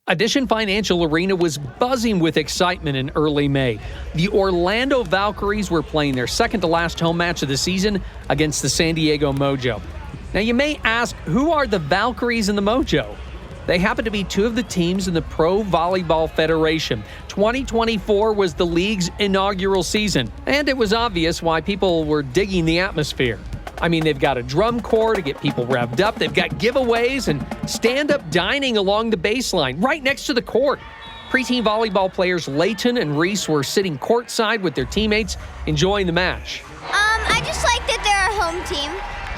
Addition Financial Arena was buzzing with excitement in early May. The Orlando Valkyries were playing their second-to-last home match of the season against the San Diego Mojo. Now, you may ask, who are the Valkyries and the Mojo? They happen to be two of the teams in the Pro Volleyball Federation. 2024 was the league's inaugural season, and it was obvious why people were digging the atmosphere. I mean, they've got a drum corps to get people revved up. They've got giveaways and stand-up dining along the baseline, right next to the court. Preteen volleyball players Layton and Reese were sitting courtside with their teammates, enjoying the match. I just like that they're a home team.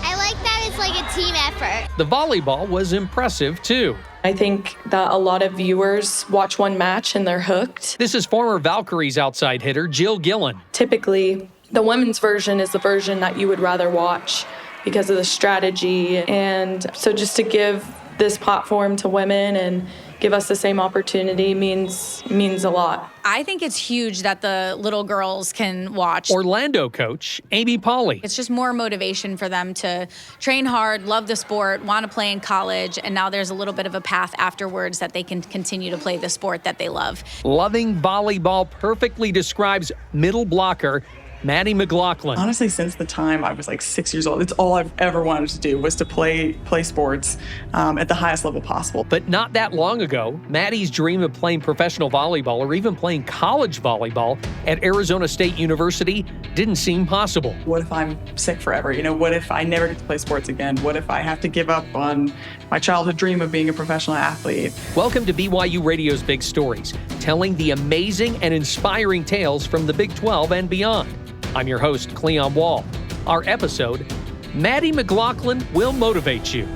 I like that it's like a team effort. The volleyball was impressive, too. I think that a lot of viewers watch one match and they're hooked. This is former Valkyries outside hitter Gillen. Typically, the women's version is the version that you would rather watch because of the strategy. And so just to give this platform to women and give us the same opportunity means a lot. I think it's huge that the little girls can watch. Orlando coach Pauly. It's just more motivation for them to train hard, love the sport, want to play in college, and now there's a little bit of a path afterwards that they can continue to play the sport that they love. Loving volleyball perfectly describes middle blocker Maddie McLaughlin. Honestly, since the time I was like 6 years old, it's all I've ever wanted to do was to play sports at the highest level possible. But not that long ago, Maddie's dream of playing professional volleyball or even playing college volleyball at Arizona State University didn't seem possible. What if I'm sick forever? What if I never get to play sports again? What if I have to give up on my childhood dream of being a professional athlete? Welcome to BYU Radio's Big Stories, telling the amazing and inspiring tales from the Big 12 and beyond. I'm your host, Cleon Wall. Our episode, Maddie McLaughlin Will Motivate You.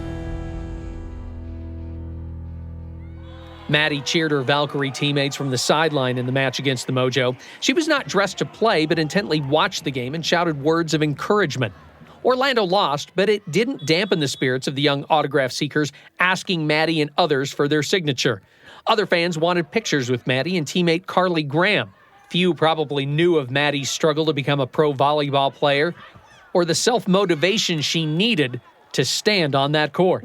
Maddie cheered her Valkyrie teammates from the sideline in the match against the Mojo. She was not dressed to play, but intently watched the game and shouted words of encouragement. Orlando lost, but it didn't dampen the spirits of the young autograph seekers asking Maddie and others for their signature. Other fans wanted pictures with Maddie and teammate Carly Graham. Few probably knew of Maddie's struggle to become a pro volleyball player or the self-motivation she needed to stand on that court.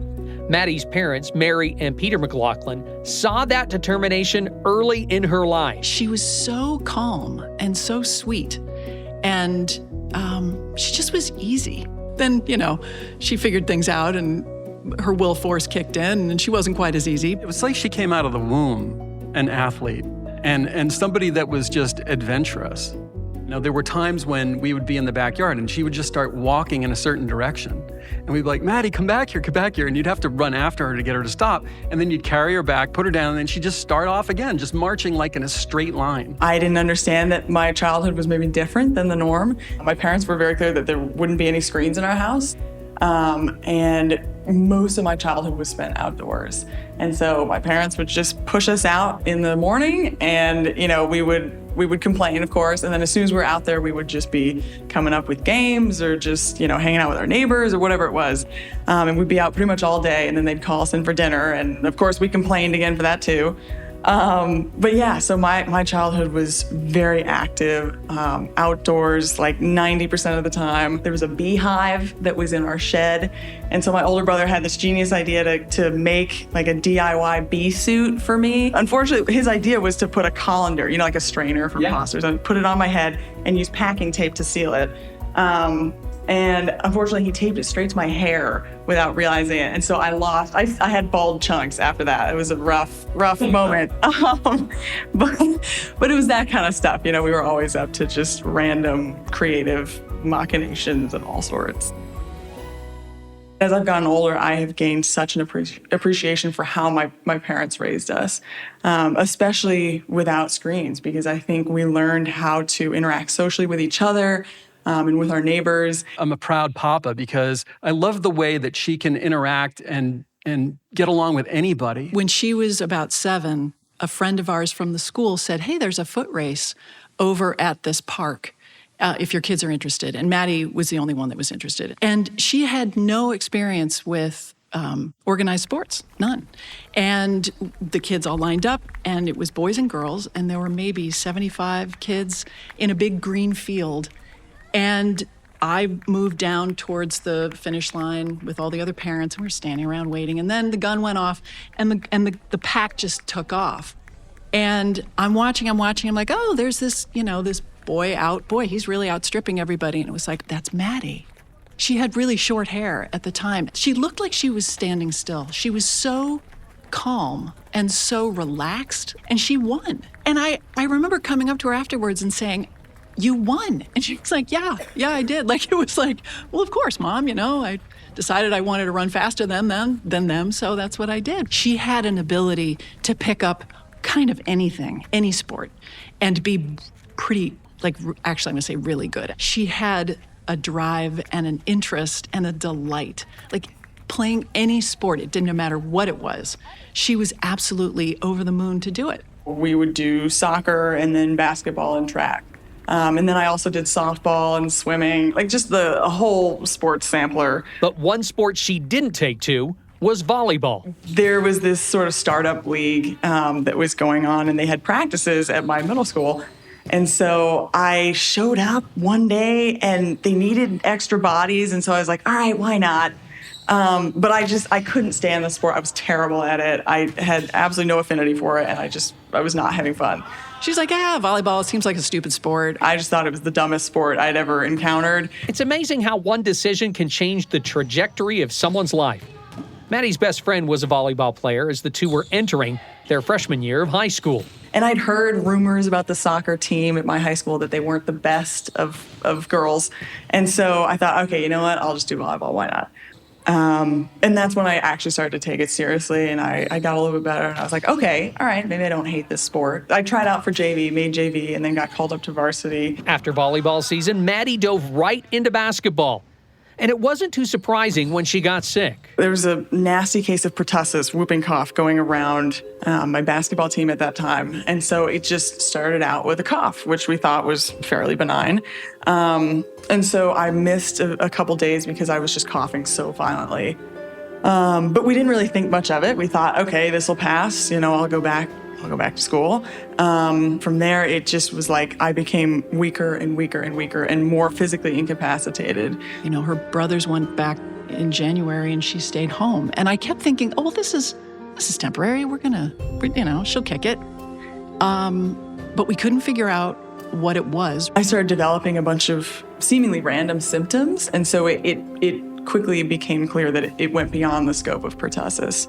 Maddie's parents, Mary and Peter McLaughlin, saw that determination early in her life. She was so calm and so sweet, and she just was easy. Then, she figured things out and her will force kicked in and she wasn't quite as easy. It was like she came out of the womb an athlete. And somebody that was just adventurous. There were times when we would be in the backyard and she would just start walking in a certain direction. And we'd be like, Maddie, come back here. And you'd have to run after her to get her to stop. And then you'd carry her back, put her down, and then she'd just start off again, just marching like in a straight line. I didn't understand that my childhood was maybe different than the norm. My parents were very clear that there wouldn't be any screens in our house. And most of my childhood was spent outdoors. And so my parents would just push us out in the morning and, we would complain, of course. And then as soon as we were out there, we would just be coming up with games or just, hanging out with our neighbors or whatever it was. And we'd be out pretty much all day and then they'd call us in for dinner. And of course we complained again for that too. But yeah, so my childhood was very active, outdoors, like 90% of the time. There was a beehive that was in our shed. And so my older brother had this genius idea to make like a DIY bee suit for me. Unfortunately, his idea was to put a colander, like a strainer for monsters, and put it on my head and use packing tape to seal it. And unfortunately, he taped it straight to my hair without realizing it. And so I had bald chunks after that. It was a rough moment. But it was that kind of stuff. We were always up to just random creative machinations of all sorts. As I've gotten older, I have gained such an appreciation for how my parents raised us, especially without screens, because I think we learned how to interact socially with each other, and with our neighbors. I'm a proud papa because I love the way that she can interact and get along with anybody. When she was about 7, a friend of ours from the school said, hey, there's a foot race over at this park if your kids are interested. And Maddie was the only one that was interested. And she had no experience with organized sports, none. And the kids all lined up, and it was boys and girls, and there were maybe 75 kids in a big green field. And I moved down towards the finish line with all the other parents, and we were standing around waiting. And then the gun went off, and the pack just took off. And I'm watching. I'm like, oh, there's this, this boy out. Boy, he's really outstripping everybody. And it was like, that's Maddie. She had really short hair at the time. She looked like she was standing still. She was so calm and so relaxed, and she won. And I remember coming up to her afterwards and saying, you won. And she was like, yeah, I did. Like, it was like, well, of course, Mom, I decided I wanted to run faster than them, so that's what I did. She had an ability to pick up kind of anything, any sport, and be pretty, actually, I'm gonna say really good. She had a drive and an interest and a delight. Like, playing any sport, it didn't matter what it was. She was absolutely over the moon to do it. We would do soccer and then basketball and track. And then I also did softball and swimming, just a whole sports sampler. But one sport she didn't take to was volleyball. There was this sort of startup league that was going on, and they had practices at my middle school. And so I showed up one day, and they needed extra bodies, and so I was like, all right, why not? But I couldn't stand the sport. I was terrible at it. I had absolutely no affinity for it, and I was not having fun. She's like, volleyball seems like a stupid sport. I just thought it was the dumbest sport I'd ever encountered. It's amazing how one decision can change the trajectory of someone's life. Maddie's best friend was a volleyball player as the two were entering their freshman year of high school. And I'd heard rumors about the soccer team at my high school that they weren't the best of girls. And so I thought, okay, you know what? I'll just do volleyball. Why not? And that's when I actually started to take it seriously, and I got a little bit better, and I was like, okay, all right, maybe I don't hate this sport. I tried out for JV, made JV, and then got called up to varsity. After volleyball season, Maddie dove right into basketball. And it wasn't too surprising when she got sick. There was a nasty case of pertussis, whooping cough, going around my basketball team at that time. And so it just started out with a cough, which we thought was fairly benign. And so I missed a couple days because I was just coughing so violently. But we didn't really think much of it. We thought, okay, this will pass. I'll go back to school. From there, it just was like I became weaker and weaker and weaker and more physically incapacitated. Her brothers went back in January and she stayed home. And I kept thinking, oh, well, this is temporary. She'll kick it. But we couldn't figure out what it was. I started developing a bunch of seemingly random symptoms. And so it quickly became clear that it went beyond the scope of pertussis.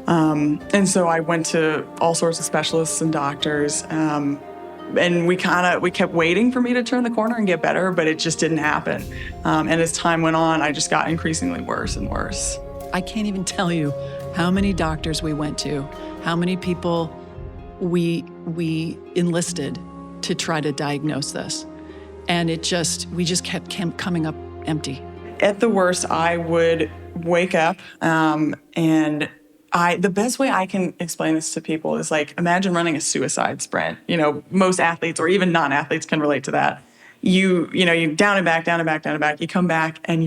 And so I went to all sorts of specialists and doctors, and we kept waiting for me to turn the corner and get better, but it just didn't happen. And as time went on, I just got increasingly worse and worse. I can't even tell you how many doctors we went to, how many people we enlisted to try to diagnose this. And we just kept coming up empty. At the worst, I would wake up, and the best way I can explain this to people is imagine running a suicide sprint. Most athletes or even non-athletes can relate to that. You down and back, down and back, down and back. You come back and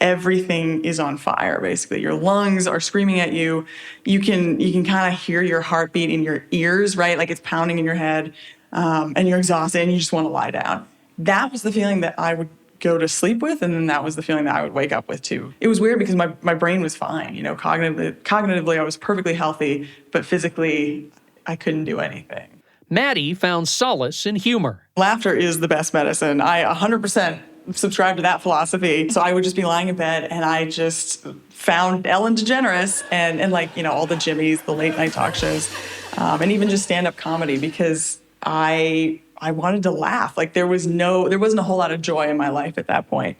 everything is on fire, basically. Your lungs are screaming at you. You can kind of hear your heartbeat in your ears, right? Like it's pounding in your head, and you're exhausted and you just want to lie down. That was the feeling that I would go to sleep with, and then that was the feeling that I would wake up with too. It was weird because my brain was fine, cognitively I was perfectly healthy, but physically I couldn't do anything. Maddie found solace in humor. Laughter is the best medicine. I 100% subscribe to that philosophy. So I would just be lying in bed and I just found Ellen DeGeneres and all the Jimmys, the late night talk shows, and even just stand-up comedy because I wanted to laugh. There wasn't a whole lot of joy in my life at that point.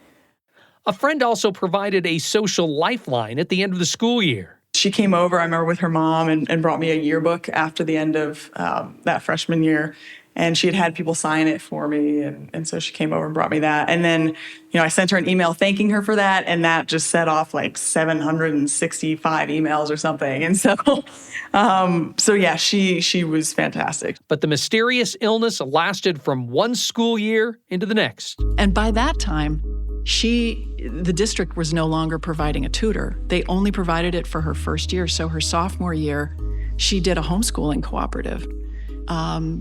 A friend also provided a social lifeline at the end of the school year. She came over, I remember, with her mom and brought me a yearbook after the end of that freshman year. And she had people sign it for me. And so she came over and brought me that. And then, I sent her an email thanking her for that. And that just set off 765 emails or something. And so yeah, she was fantastic. But the mysterious illness lasted from one school year into the next. And by that time, the district was no longer providing a tutor. They only provided it for her first year. So her sophomore year, she did a homeschooling cooperative.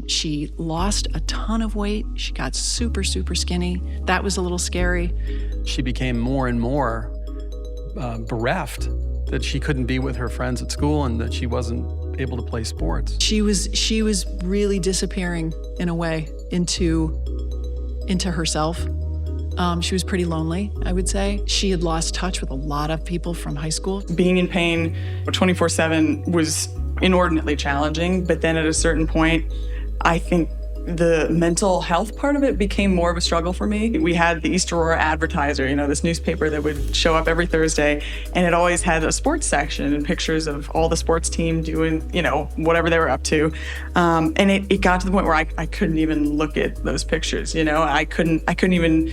She lost a ton of weight. She got super, super skinny. That was a little scary. She became more and more bereft, that she couldn't be with her friends at school and that she wasn't able to play sports. She was really disappearing in a way into herself. She was pretty lonely, I would say. She had lost touch with a lot of people from high school. Being in pain 24/7 was inordinately challenging, but then at a certain point, I think the mental health part of it became more of a struggle for me. We had the East Aurora Advertiser, this newspaper that would show up every Thursday, and it always had a sports section and pictures of all the sports team doing, whatever they were up to. And it got to the point where I couldn't even look at those pictures, I couldn't even.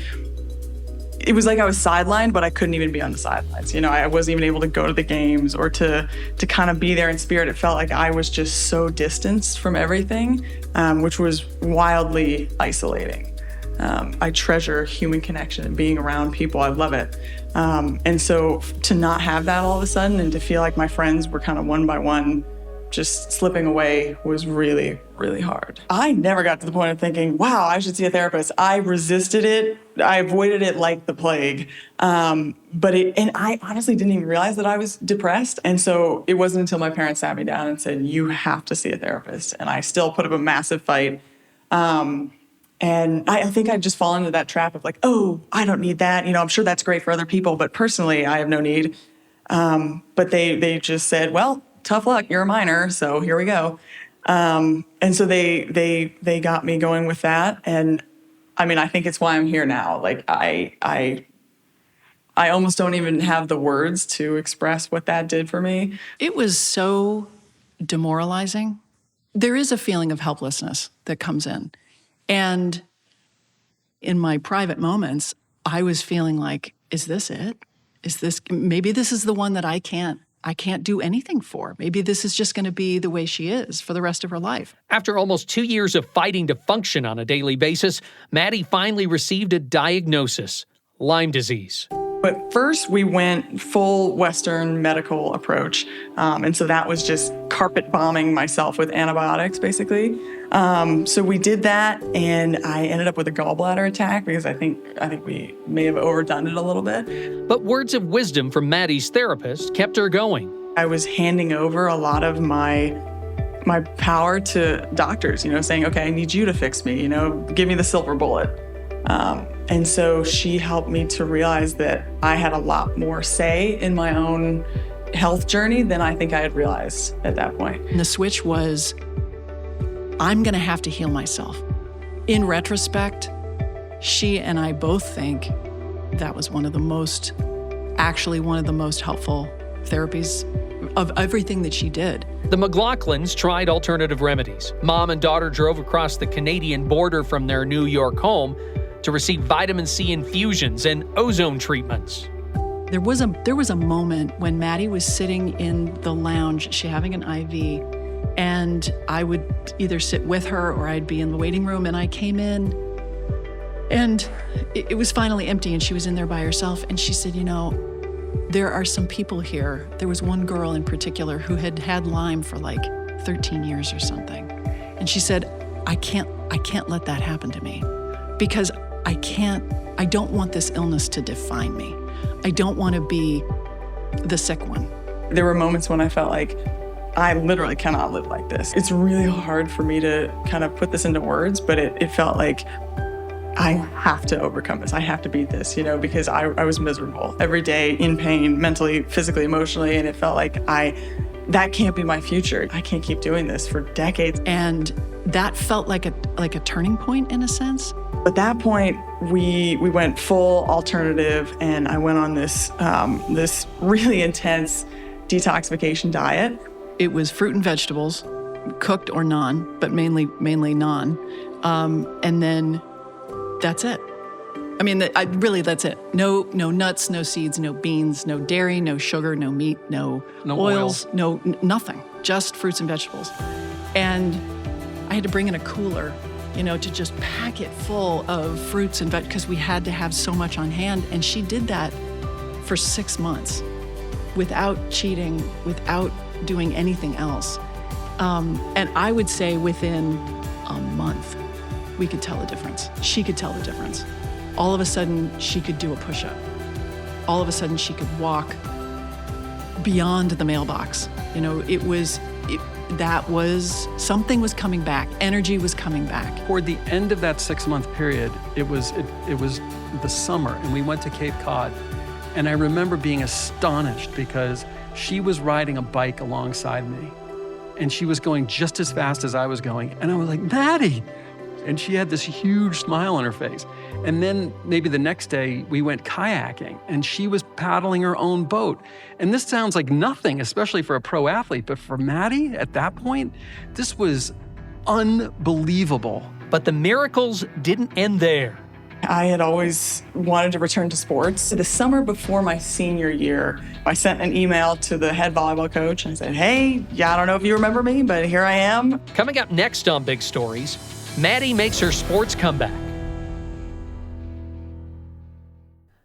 It was like I was sidelined, but I couldn't even be on the sidelines. I wasn't even able to go to the games or to kind of be there in spirit. It felt like I was just so distanced from everything, which was wildly isolating. I treasure human connection and being around people. I love it. And so to not have that all of a sudden and to feel like my friends were kind of one by one just slipping away was really, really hard. I never got to the point of thinking, wow, I should see a therapist. I resisted it. I avoided it like the plague. And I honestly didn't even realize that I was depressed. And so it wasn't until my parents sat me down and said, you have to see a therapist. And I still put up a massive fight. And I think I'd just fallen into that trap of like, oh, I don't need that. I'm sure that's great for other people, but personally, I have no need. But they just said, well, tough luck, you're a minor, so here we go. And so they got me going with that. And I think it's why I'm here now. Like I almost don't even have the words to express what that did for me. It was so demoralizing. There is a feeling of helplessness that comes in. And in my private moments, I was feeling like, is this it? Maybe this is the one that I can't do anything for. Maybe this is just going to be the way she is for the rest of her life. After almost 2 years of fighting to function on a daily basis, Maddie finally received a diagnosis: Lyme disease. But first we went full Western medical approach. And so that was just carpet bombing myself with antibiotics, basically. So we did that, and I ended up with a gallbladder attack because I think we may have overdone it a little bit. But words of wisdom from Maddie's therapist kept her going. I was handing over a lot of my power to doctors, saying, okay, I need you to fix me, give me the silver bullet. And so she helped me to realize that I had a lot more say in my own health journey than I think I had realized at that point. And the switch was, I'm going to have to heal myself. In retrospect, she and I both think that was one of the most helpful therapies of everything that she did. The McLaughlins tried alternative remedies. Mom and daughter drove across the Canadian border from their New York home to receive vitamin C infusions and ozone treatments. There was a moment when Maddie was sitting in the lounge, she having an IV, and I would either sit with her or I'd be in the waiting room, and I came in and it was finally empty and she was in there by herself, and she said, there are some people here. There was one girl in particular who had had Lyme for like 13 years or something. And she said, I can't let that happen to me because I don't want this illness to define me. I don't want to be the sick one. There were moments when I felt like I literally cannot live like this. It's really hard for me to kind of put this into words, but it felt like I have to overcome this. I have to beat this, because I was miserable every day, in pain, mentally, physically, emotionally, and it felt like that can't be my future. I can't keep doing this for decades. And that felt like a turning point in a sense. At that point, we went full alternative, and I went on this really intense detoxification diet. It was fruit and vegetables, cooked or non, but mainly non. And then that's it. That's it. No nuts, no seeds, no beans, no dairy, no sugar, no meat, no oils, nothing. Just fruits and vegetables. And I had to bring in a cooler, to just pack it full of fruits and vegetables because we had to have so much on hand. And she did that for 6 months without cheating, without doing anything else. And I would say within a month, we could tell the difference. She could tell the difference. All of a sudden, she could do a push-up. All of a sudden, she could walk beyond the mailbox. You know, something was coming back. Energy was coming back. Toward the end of that 6-month period, it was the summer, and we went to Cape Cod. And I remember being astonished because she was riding a bike alongside me, and she was going just as fast as I was going. And I was like, Maddie! And she had this huge smile on her face. And then maybe the next day we went kayaking and she was paddling her own boat. And this sounds like nothing, especially for a pro athlete, but for Maddie at that point, this was unbelievable. But the miracles didn't end there. I had always wanted to return to sports. The summer before my senior year, I sent an email to the head volleyball coach and I said, hey, I don't know if you remember me, but here I am. Coming up next on Big Stories, Maddie makes her sports comeback.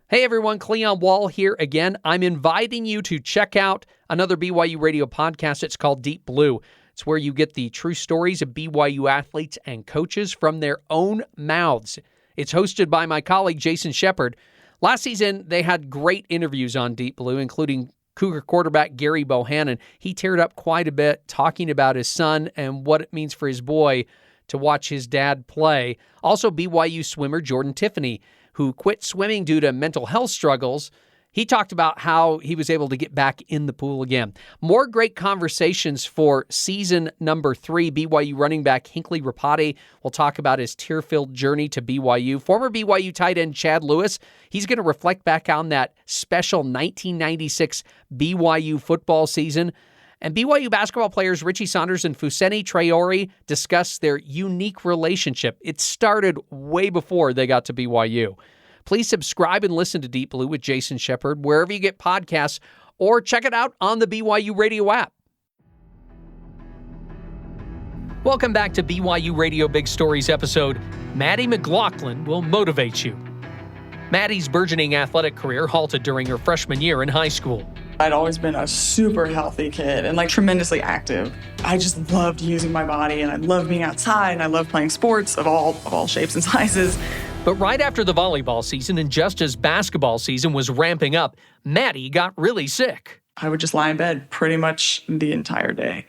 Hey everyone, Cleon Wall here again. I'm inviting you to check out another BYU radio podcast. It's called Deep Blue. It's where you get the true stories of BYU athletes and coaches from their own mouths. It's hosted by my colleague, Jason Shepard. Last season, they had great interviews on Deep Blue, including Cougar quarterback Gary Bohannon. He teared up quite a bit talking about his son and what it means for his boy to watch his dad play. Also, BYU swimmer Jordan Tiffany, who quit swimming due to mental health struggles. He talked about how he was able to get back in the pool again. More great conversations for season number 3. BYU running back Hinckley Rapati will talk about his tear-filled journey to BYU. Former BYU tight end Chad Lewis, he's going to reflect back on that special 1996 BYU football season. And BYU basketball players Richie Saunders and Fuseni Traore discuss their unique relationship. It started way before they got to BYU. Please subscribe and listen to Deep Blue with Jason Shepard wherever you get podcasts, or check it out on the BYU Radio app. Welcome back to BYU Radio Big Stories episode. Maddie McLaughlin will motivate you. Maddie's burgeoning athletic career halted during her freshman year in high school. I'd always been a super healthy kid and tremendously active. I just loved using my body and I loved being outside and I loved playing sports of all shapes and sizes. But right after the volleyball season and just as basketball season was ramping up, Maddie got really sick. I would just lie in bed pretty much the entire day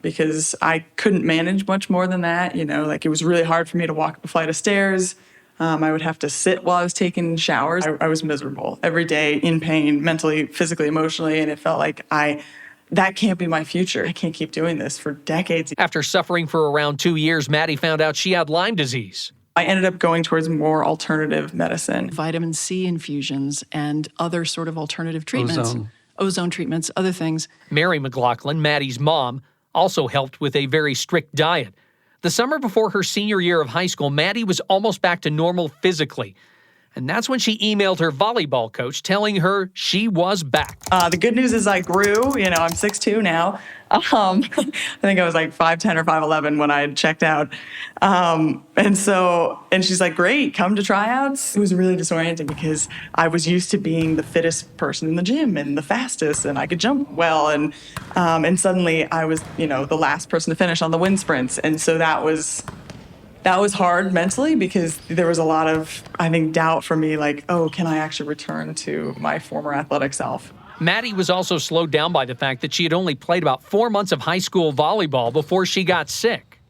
because I couldn't manage much more than that. It was really hard for me to walk up a flight of stairs. I would have to sit while I was taking showers. I was miserable every day, in pain, mentally, physically, emotionally, and it felt like that can't be my future. I can't keep doing this for decades. After suffering for around 2 years, Maddie found out she had Lyme disease. I ended up going towards more alternative medicine. Vitamin C infusions and other sort of alternative treatments. Ozone treatments, other things. Mary McLaughlin, Maddie's mom, also helped with a very strict diet. The summer before her senior year of high school, Maddie was almost back to normal physically. And that's when she emailed her volleyball coach telling her she was back. The good news is I grew. I'm 6'2" now. I think I was 5'10" or 5'11" when I had checked out. And she's like, great, come to tryouts. It was really disorienting because I was used to being the fittest person in the gym and the fastest, and I could jump well. And suddenly I was, the last person to finish on the wind sprints. And so that was hard mentally because there was a lot of, I think, doubt for me, can I actually return to my former athletic self? Maddie was also slowed down by the fact that she had only played about 4 months of high school volleyball before she got sick.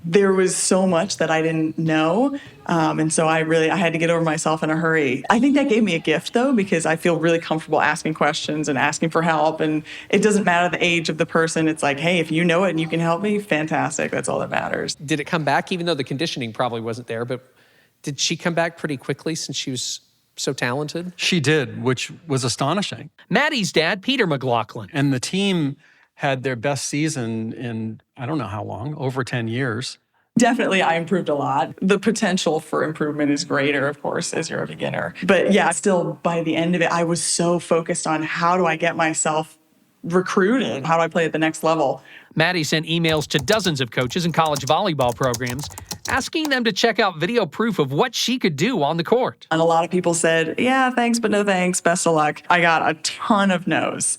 There was so much that I didn't know, and so I had to get over myself in a hurry. I think that gave me a gift, though, because I feel really comfortable asking questions and asking for help, and it doesn't matter the age of the person. It's like, hey, if you know it and you can help me, fantastic. That's all that matters. Did it come back, even though the conditioning probably wasn't there, but did she come back pretty quickly since she was so talented? She did, which was astonishing. Maddie's dad, Peter McLaughlin. And the team had their best season in, I don't know how long, over 10 years. Definitely, I improved a lot. The potential for improvement is greater, of course, as you're a beginner. But yeah, still by the end of it, I was so focused on how do I get myself recruited? How do I play at the next level? Maddie sent emails to dozens of coaches and college volleyball programs, asking them to check out video proof of what she could do on the court. And a lot of people said, yeah, thanks, but no thanks, best of luck. I got a ton of no's.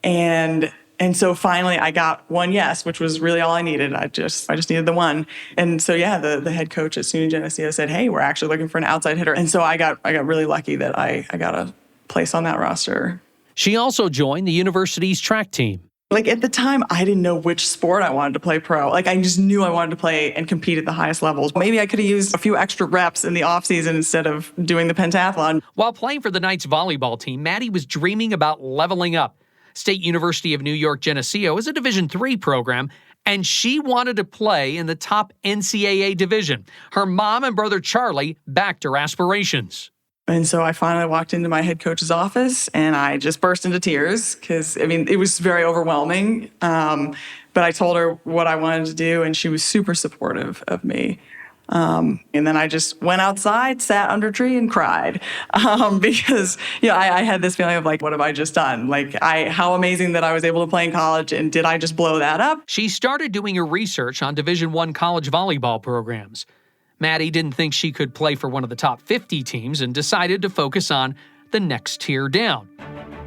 And And so finally I got one yes, which was really all I needed. I just needed the one. And so, yeah, the head coach at SUNY Geneseo said, hey, we're actually looking for an outside hitter. And so I got really lucky that I got a place on that roster. She also joined the university's track team. Like at the time, I didn't know which sport I wanted to play pro. Like I just knew I wanted to play and compete at the highest levels. Maybe I could have used a few extra reps in the off season instead of doing the pentathlon. While playing for the Knights volleyball team, Maddie was dreaming about leveling up. State University of New York Geneseo is a Division III program, and she wanted to play in the top NCAA division. Her mom and brother Charlie backed her aspirations. And so I finally walked into my head coach's office and I just burst into tears because, it was very overwhelming. But I told her what I wanted to do and she was super supportive of me. And then I just went outside, sat under a tree and cried because, I had this feeling of like, what have I just done? Like, how amazing that I was able to play in college, and did I just blow that up? She started doing her research on Division I college volleyball programs. Maddie didn't think she could play for one of the top 50 teams and decided to focus on the next tier down.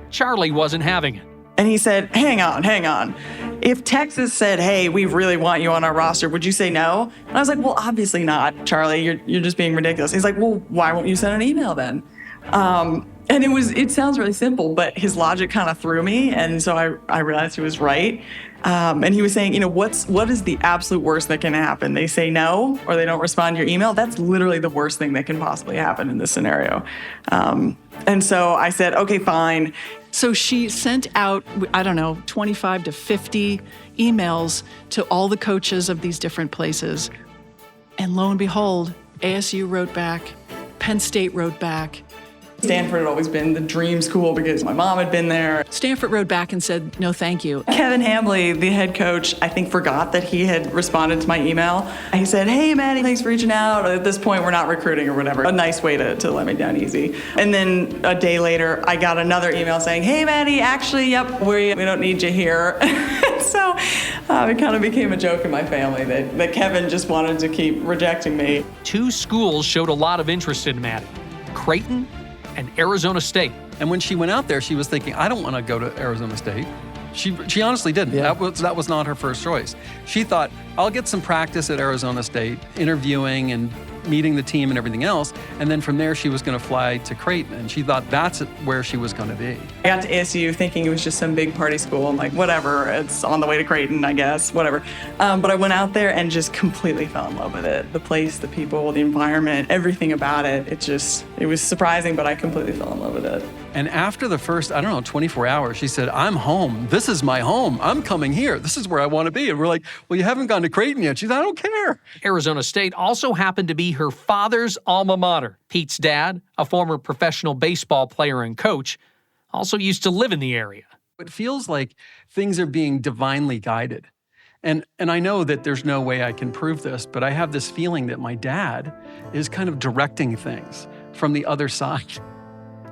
Charlie wasn't having it. And he said, hang on. If Texas said, hey, we really want you on our roster, would you say no? And I was like, well, obviously not, Charlie. You're just being ridiculous. He's like, well, why won't you send an email then? And it sounds really simple, but his logic kind of threw me. And so I realized he was right. And he was saying, what is the absolute worst that can happen? They say no, or they don't respond to your email. That's literally the worst thing that can possibly happen in this scenario. And so I said, okay, fine. So she sent out, 25 to 50 emails to all the coaches of these different places. And lo and behold, ASU wrote back, Penn State wrote back. Stanford had always been the dream school because my mom had been there. Stanford wrote back and said, no, thank you. Kevin Hambley, the head coach, I think forgot that he had responded to my email. He said, hey, Maddie, thanks for reaching out. At this point, we're not recruiting or whatever. A nice way to let me down easy. And then a day later, I got another email saying, hey, Maddie, actually, yep, we don't need you here. So it kind of became a joke in my family that Kevin just wanted to keep rejecting me. Two schools showed a lot of interest in Maddie: Creighton and Arizona State. And when she went out there, she was thinking, I don't want to go to Arizona State. She honestly didn't. Yeah. That was not her first choice. She thought, I'll get some practice at Arizona State, interviewing and meeting the team and everything else. And then from there, she was going to fly to Creighton. And she thought that's where she was going to be. I got to ASU thinking it was just some big party school. I'm like, whatever, it's on the way to Creighton, I guess, whatever. But I went out there and just completely fell in love with it. The place, the people, the environment, everything about it. It was surprising, but I completely fell in love with it. And after the first, 24 hours, she said, I'm home. This is my home. I'm coming here. This is where I want to be. And we're like, well, you haven't gone to Creighton yet. She said, I don't care. Arizona State also happened to be her father's alma mater. Pete's dad, a former professional baseball player and coach, also used to live in the area. It feels like things are being divinely guided. And I know that there's no way I can prove this, but I have this feeling that my dad is kind of directing things from the other side.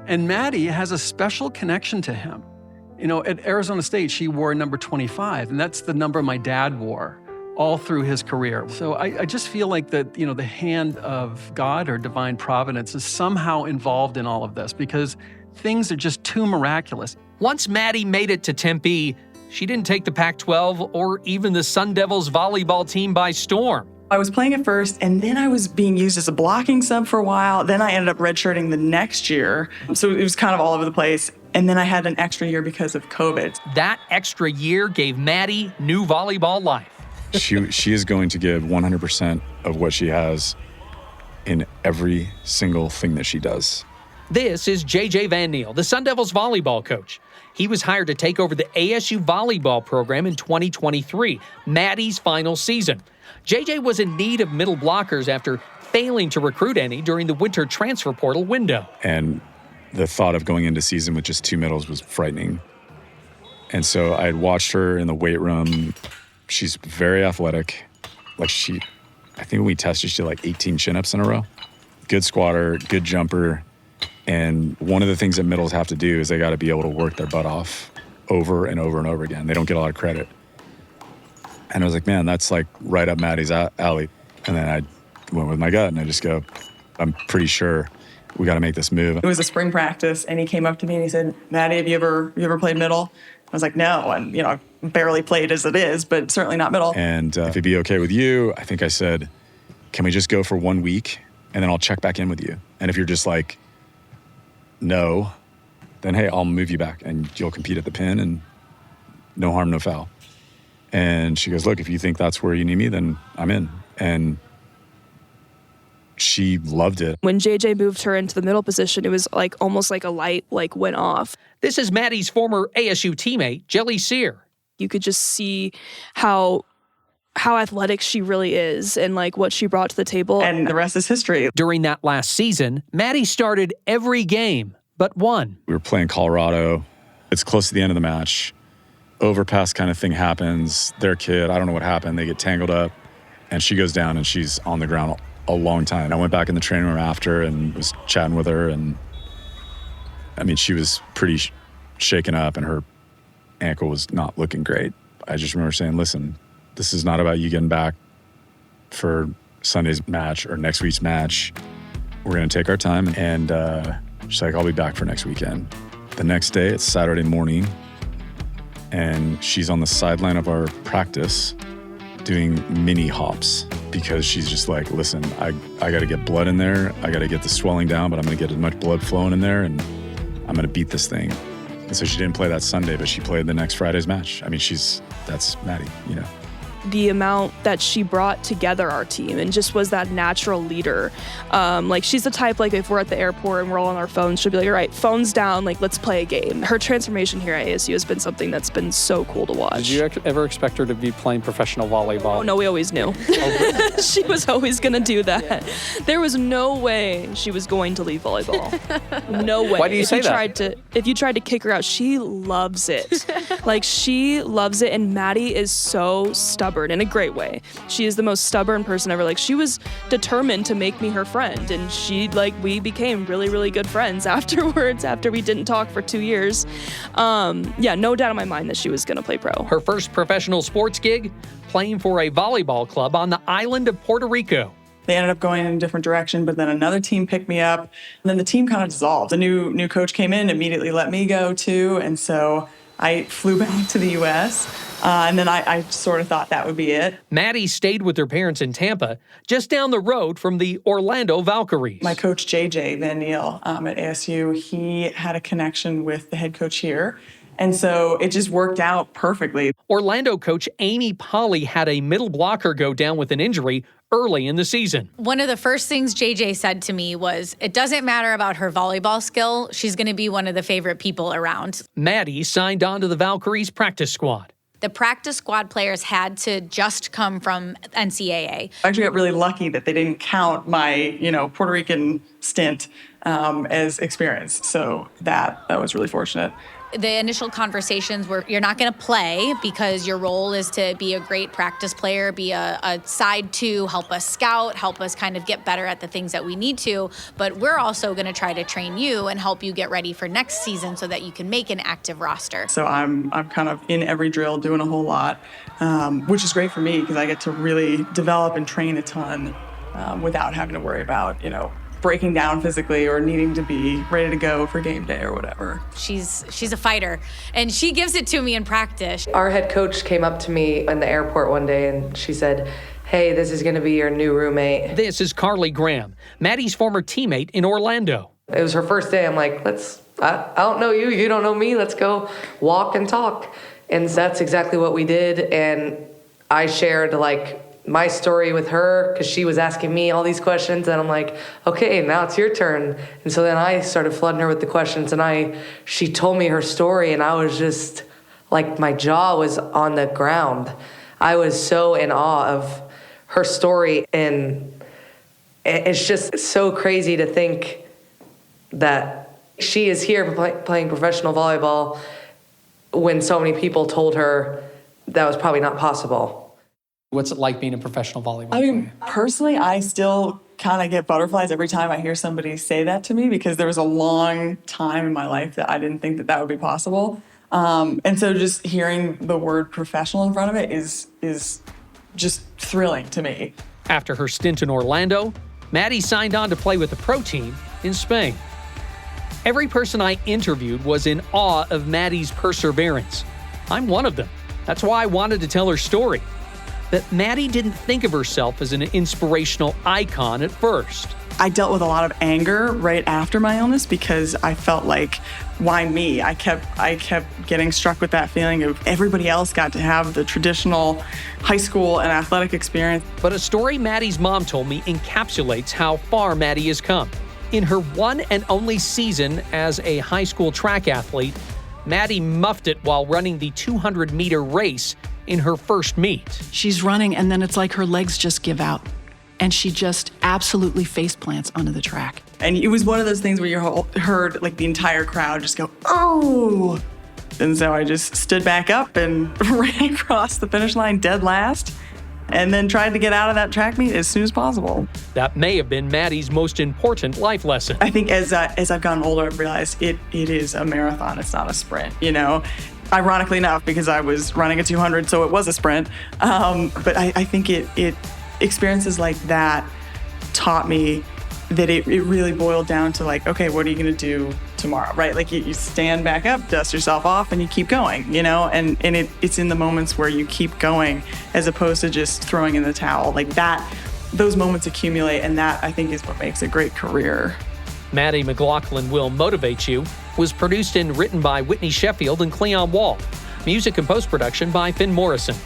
And Maddie has a special connection to him. At Arizona State, she wore number 25, and that's the number my dad wore all through his career. So I just feel like that, the hand of God or divine providence is somehow involved in all of this because things are just too miraculous. Once Maddie made it to Tempe, she didn't take the Pac-12 or even the Sun Devils volleyball team by storm. I was playing at first, and then I was being used as a blocking sub for a while. Then I ended up redshirting the next year. So it was kind of all over the place. And then I had an extra year because of COVID. That extra year gave Maddie new volleyball life. She is going to give 100% of what she has in every single thing that she does. This is J.J. Van Niel, the Sun Devils volleyball coach. He was hired to take over the ASU volleyball program in 2023, Maddie's final season. J.J. was in need of middle blockers after failing to recruit any during the winter transfer portal window. And the thought of going into season with just two middles was frightening. And so I had watched her in the weight room. She's very athletic. I think when we tested, she did like 18 chin-ups in a row. Good squatter, good jumper. And one of the things that middles have to do is they got to be able to work their butt off over and over and over again. They don't get a lot of credit. And I was like, man, that's like right up Maddie's alley. And then I went with my gut and I just go, I'm pretty sure we got to make this move. It was a spring practice and he came up to me and he said, Maddie, have you ever played middle? was like, no. And, you know, I barely played as it is, but certainly not middle. And if it'd be okay with you, I think I said, can we just go for 1 week and then I'll check back in with you? And if you're just like, no, then hey, I'll move you back and you'll compete at the pin and no harm, no foul. And she goes, look, if you think that's where you need me, then I'm in. And she loved it. When JJ moved her into the middle position, it was like almost like a light went off. This is Maddie's former ASU teammate, Geli Cyr. You could just see how athletic she really is and like what she brought to the table. And the rest is history. During that last season, Maddie started every game but one. We were playing Colorado. It's close to the end of the match. Overpass kind of thing happens. Their kid, I don't know what happened. They get tangled up and she goes down and she's on the ground a long time. I went back in the training room after and was chatting with her. And I mean, she was pretty shaken up and her ankle was not looking great. I just remember saying, listen, this is not about you getting back for Sunday's match or next week's match. We're going to take our time. And she's like, I'll be back for next weekend. The next day, it's Saturday morning. And she's on the sideline of our practice doing mini hops because she's just like, listen, I got to get blood in there. I got to get the swelling down, but I'm going to get as much blood flowing in there and I'm going to beat this thing. And so she didn't play that Sunday, but she played the next Friday's match. I mean, that's Maddie, you know. The amount that she brought together our team and just was that natural leader. Like she's the type, like if we're at the airport and we're all on our phones, she'll be like, all right, phones down, like let's play a game. Her transformation here at ASU has been something that's been so cool to watch. Did you ever expect her to be playing professional volleyball? Oh no, we always knew. She was always gonna do that. Yeah. There was no way she was going to leave volleyball. No way. Why do you say that? If you tried to kick her out, she loves it. Like she loves it, and Maddie is so stubborn. In a great way. She is the most stubborn person ever. Like she was determined to make me her friend, and we became really, really good friends afterwards after we didn't talk for 2 years. Yeah, no doubt in my mind that she was going to play pro. Her first professional sports gig, playing for a volleyball club on the island of Puerto Rico. They ended up going in a different direction, but then another team picked me up, and then the team kind of dissolved. A new coach came in, immediately let me go too, and so I flew back to the U.S., and then I sort of thought that would be it. Maddie stayed with her parents in Tampa, just down the road from the Orlando Valkyries. My coach, JJ Van Niel, at ASU, he had a connection with the head coach here, and so it just worked out perfectly. Orlando coach Amy Pauly had a middle blocker go down with an injury early in the season. One of the first things JJ said to me was, it doesn't matter about her volleyball skill. She's going to be one of the favorite people around. Maddie signed on to the Valkyries practice squad. The practice squad players had to just come from NCAA. I actually got really lucky that they didn't count my, Puerto Rican stint as experience. So that was really fortunate. The initial conversations were, you're not going to play because your role is to be a great practice player, be a side two, help us scout, help us kind of get better at the things that we need to. But we're also going to try to train you and help you get ready for next season so that you can make an active roster. So I'm kind of in every drill, doing a whole lot, which is great for me because I get to really develop and train a ton without having to worry about, breaking down physically or needing to be ready to go for game day or whatever. She's a fighter, and she gives it to me in practice. Our head coach came up to me in the airport one day and she said, hey, this is going to be your new roommate. This is Carly Graham, Maddie's former teammate in Orlando. It was her first day. I'm like, I don't know you, you don't know me, let's go walk and talk. And that's exactly what we did. And I shared my story with her because she was asking me all these questions, and I'm like, okay, now it's your turn. And so then I started flooding her with the questions, and she told me her story, and I was just like, my jaw was on the ground. I was so in awe of her story, and it's just so crazy to think that she is here playing professional volleyball when so many people told her that was probably not possible. What's it like being a professional volleyball player? I mean, personally, I still kind of get butterflies every time I hear somebody say that to me because there was a long time in my life that I didn't think that would be possible. And so just hearing the word professional in front of it is just thrilling to me. After her stint in Orlando, Maddie signed on to play with the pro team in Spain. Every person I interviewed was in awe of Maddie's perseverance. I'm one of them. That's why I wanted to tell her story. But Maddie didn't think of herself as an inspirational icon at first. I dealt with a lot of anger right after my illness because I felt like, why me? I kept getting struck with that feeling of everybody else got to have the traditional high school and athletic experience. But a story Maddie's mom told me encapsulates how far Maddie has come. In her one and only season as a high school track athlete, Maddie muffed it while running the 200-meter race in her first meet. She's running, and then it's like her legs just give out. And she just absolutely face plants onto the track. And it was one of those things where you heard like the entire crowd just go, oh! And so I just stood back up and ran across the finish line dead last, and then tried to get out of that track meet as soon as possible. That may have been Maddie's most important life lesson. I think as I've gotten older, I've realized it is a marathon. It's not a sprint, you know? Ironically enough, because I was running a 200, so it was a sprint. But I think it experiences like that taught me that it really boiled down to like, okay, what are you going to do tomorrow, right? Like you stand back up, dust yourself off, and you keep going, you know? And it's in the moments where you keep going as opposed to just throwing in the towel. Like that, those moments accumulate, and that I think is what makes a great career. Maddie McLaughlin Will Motivate You was produced and written by Whitney Sheffield and Cleon Wall. Music and post-production by Finn Morrison.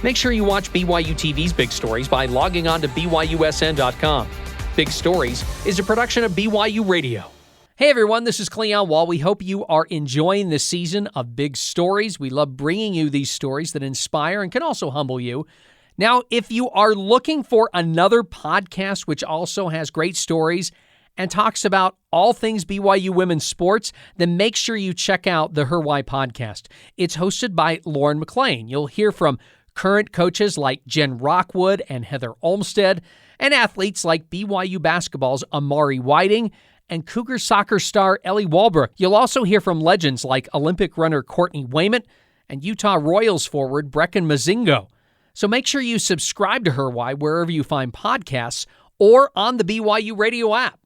Make sure you watch BYUTV's Big Stories by logging on to BYUSN.com. Big Stories is a production of BYU Radio. Hey everyone, this is Cleon Wall. We hope you are enjoying this season of Big Stories. We love bringing you these stories that inspire and can also humble you. Now, if you are looking for another podcast which also has great stories and talks about all things BYU women's sports, then make sure you check out the Her Why podcast. It's hosted by Lauren McLean. You'll hear from current coaches like Jen Rockwood and Heather Olmstead, and athletes like BYU basketball's Amari Whiting and Cougar soccer star Ellie Walbrook. You'll also hear from legends like Olympic runner Courtney Wayment and Utah Royals forward Brecken Mozingo. So make sure you subscribe to Her Why wherever you find podcasts or on the BYU Radio app.